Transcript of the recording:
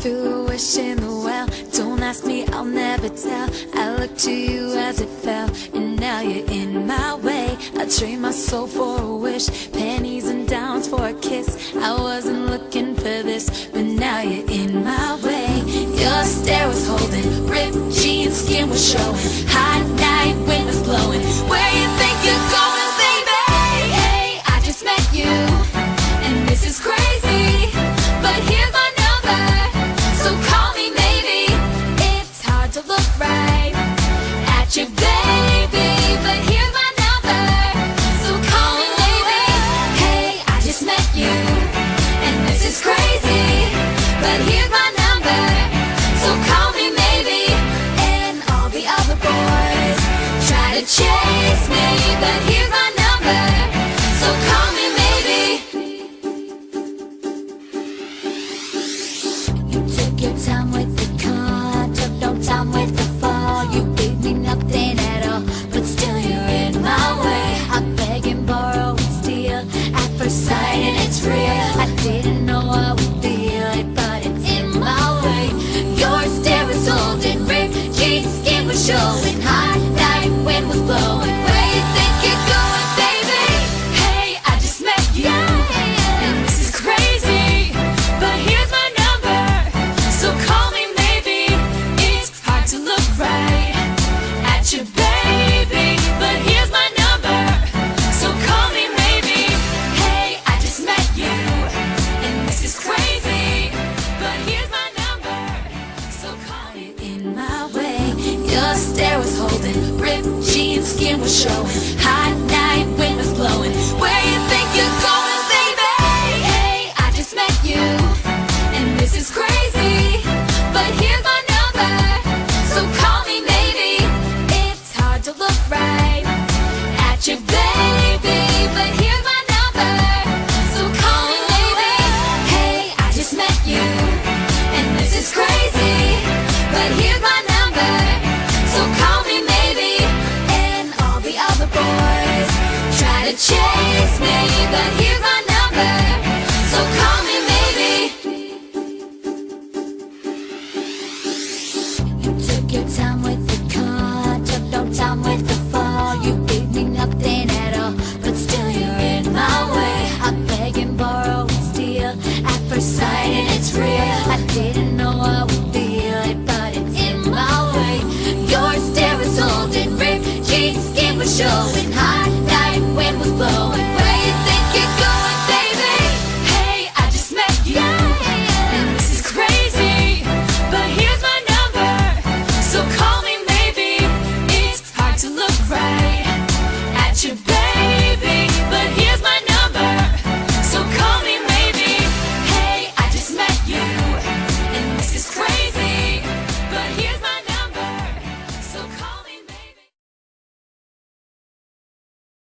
threw a wish in the well. Don't ask me, I'll never tell. I looked to you as it fell, and now you're in my way. I trade my soul for a wish, pennies and dimes for a kiss. I wasn't looking for this, but now you're in my way. Your stare was holding, ripped jeans, skin was showing. Hot night, wind was blowing. Where you think you're going, baby? Hey, I just met you, and this is crazy, but here's my number, so call me maybe. It's hard to look right at you, baby, but here's my number, so call me maybe. Hey, I just met you, and this is crazy, but here's my number, so call me maybe. And all the other boys try to chase me, but here's my number, so call me maybe. You took your time with the car, took no time with the fall. You gave me nothing at all, but still you're in my way. I beg and borrow and steal at first sight, and it's real. I didn't know I would feel it, but it's in my way. Your stare was old and ripped jeans, skin was showing. Hot night, wind was blowing. Where you think you're going, baby? Hey, I just met you, and this is crazy, but here's my number, so call me maybe. It's hard to look right at you, baby, but here's my number, so call me maybe. Hey, I just met you, and this is crazy, but here's my number, so call me in my way. Your stare was holding, ripped jeans, skin was showing. Hot night, wind was blowing. Where you think you're going, baby? Hey, I just met you, and this is crazy, but here's my number, so call me maybe. It's hard to look right at you, baby, but here's my number, so call me maybe. Hey, I just met you, and this is crazy, but here's my number, so call me maybe. And all the other boys try to chase me, but here